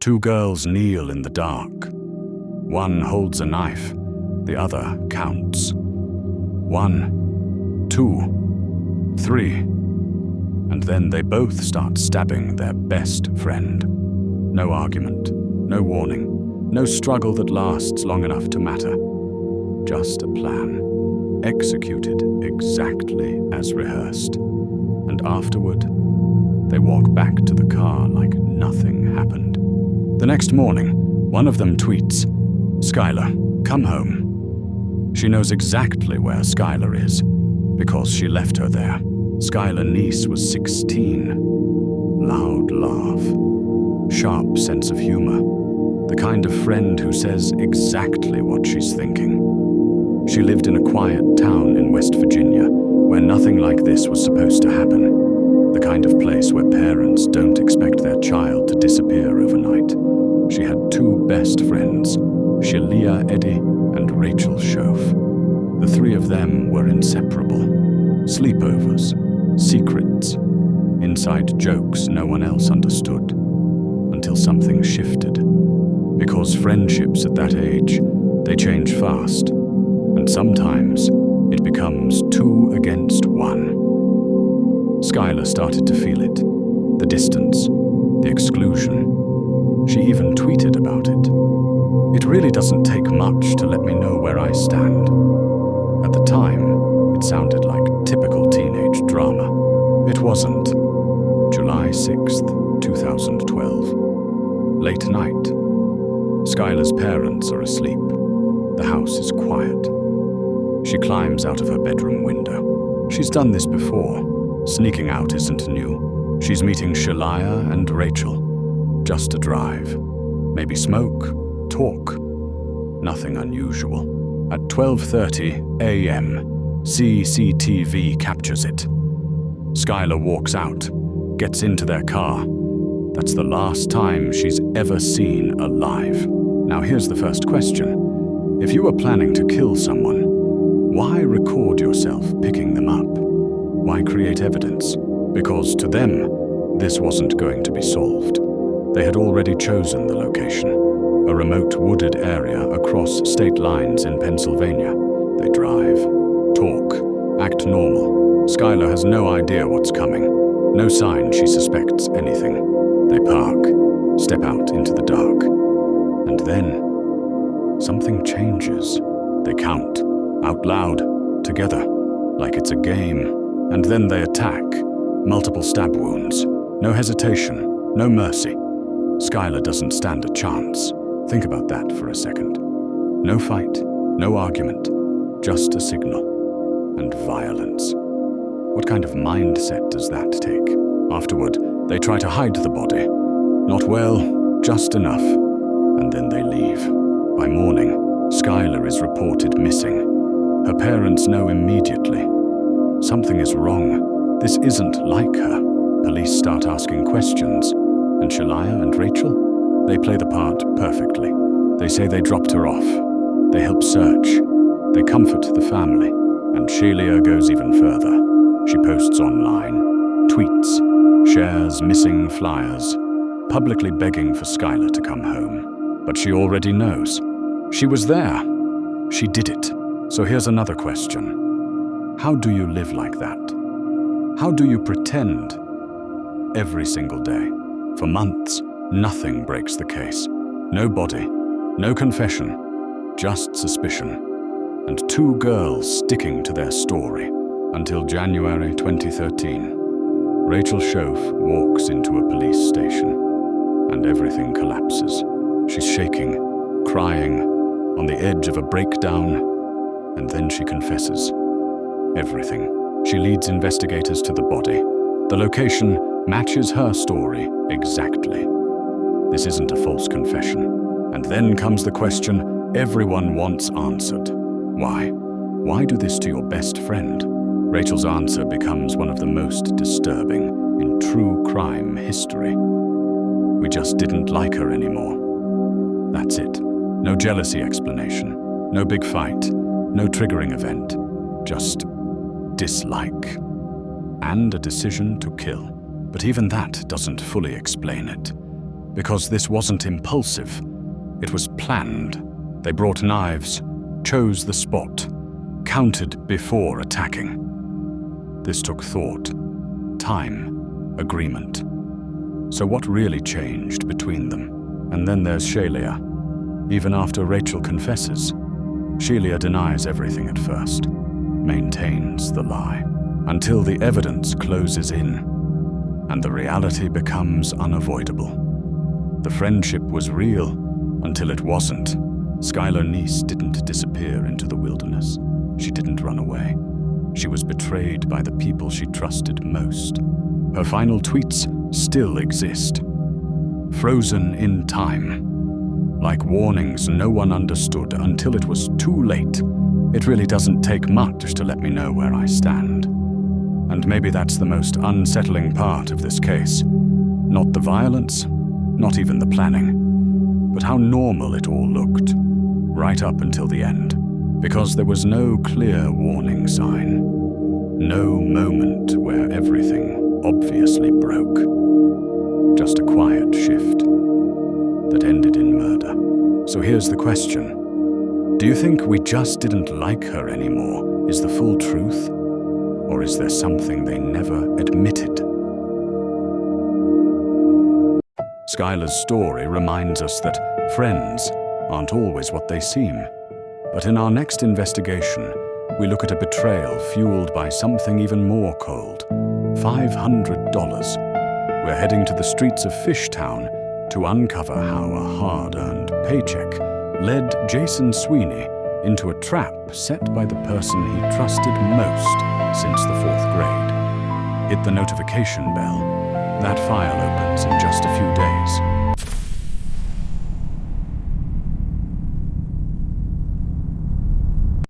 Two girls kneel in the dark. One holds a knife, the other counts. 1, 2, 3. And then they both start stabbing their best friend. No argument, no warning, no struggle that lasts long enough to matter. Just a plan, executed exactly as rehearsed. And afterward, they walk back to the car like nothing happened. The next morning, one of them tweets, "Skylar, come home." She knows exactly where Skylar is, because she left her there. Skylar Neese was 16. Loud laugh. Sharp sense of humor. The kind of friend who says exactly what she's thinking. She lived in a quiet town in West Virginia, where nothing like this was supposed to happen. The kind of place where parents don't expect their child to disappear overnight. She had two best friends, Shalia Eddy and Rachel Schoaf. The three of them were inseparable. Sleepovers, secrets, inside jokes no one else understood. Until something shifted. Because friendships at that age, they change fast. And sometimes it becomes 2 against 1. Skylar started to feel it. The distance, the exclusion. She even tweeted about it. "It really doesn't take much to let me know where I stand." At the time, it sounded like typical teenage drama. It wasn't. July 6th, 2012. Late night. Skylar's parents are asleep. The house is quiet. She climbs out of her bedroom window. She's done this before. Sneaking out isn't new. She's meeting Shalia and Rachel. Just a drive. Maybe smoke, talk. Nothing unusual. At 12:30 a.m., CCTV captures it. Skylar walks out, gets into their car. That's the last time she's ever seen alive. Now here's the first question. If you were planning to kill someone, why record yourself picking them up? Why create evidence? Because to them, this wasn't going to be solved. They had already chosen the location, a remote wooded area across state lines in Pennsylvania. They drive, talk, act normal. Skylar has no idea what's coming, no sign she suspects anything. They park, step out into the dark, and then something changes. They count, out loud, together, like it's a game. And then they attack. Multiple stab wounds. No hesitation. No mercy. Skylar doesn't stand a chance. Think about that for a second. No fight. No argument. Just a signal. And violence. What kind of mindset does that take? Afterward, they try to hide the body. Not well, just enough. And then they leave. By morning, Skylar is reported missing. Her parents know immediately. Something is wrong. This isn't like her. Police start asking questions. And Shalia and Rachel? They play the part perfectly. They say they dropped her off. They help search. They comfort the family. And Shalia goes even further. She posts online, tweets, shares missing flyers, publicly begging for Skylar to come home. But she already knows. She was there. She did it. So here's another question. How do you live like that? How do you pretend? Every single day. For months, nothing breaks the case. No body, no confession, just suspicion. And two girls sticking to their story. Until January 2013. Rachel Schoaf walks into a police station. And everything collapses. She's shaking, crying, on the edge of a breakdown. And then she confesses. Everything. She leads investigators to the body. The location matches her story exactly. This isn't a false confession. And then comes the question everyone wants answered. Why? Why do this to your best friend? Rachel's answer becomes one of the most disturbing in true crime history. We just didn't like her anymore. That's it. No jealousy explanation. No big fight. No triggering event. Just dislike. And a decision to kill. But even that doesn't fully explain it. Because this wasn't impulsive. It was planned. They brought knives, chose the spot, counted before attacking. This took thought, time, agreement. So what really changed between them? And then there's Shelia. Even after Rachel confesses, Shelia denies everything at first, maintains the lie, until the evidence closes in, and the reality becomes unavoidable. The friendship was real until it wasn't. Skylar Neese didn't disappear into the wilderness. She didn't run away. She was betrayed by the people she trusted most. Her final tweets still exist, frozen in time, like warnings no one understood until it was too late. It really doesn't take much to let me know where I stand. And maybe that's the most unsettling part of this case. Not the violence, not even the planning, but how normal it all looked, right up until the end. Because there was no clear warning sign, no moment where everything obviously broke. Just a quiet shift that ended in murder. So here's the question. Do you think we just didn't like her anymore is the full truth? Or is there something they never admitted? Skylar's story reminds us that friends aren't always what they seem. But in our next investigation, we look at a betrayal fueled by something even more cold. $500. We're heading to the streets of Fishtown to uncover how a hard-earned paycheck led Jason Sweeney into a trap set by the person he trusted most since the 4th grade. Hit the notification bell. That file opens in just a few days.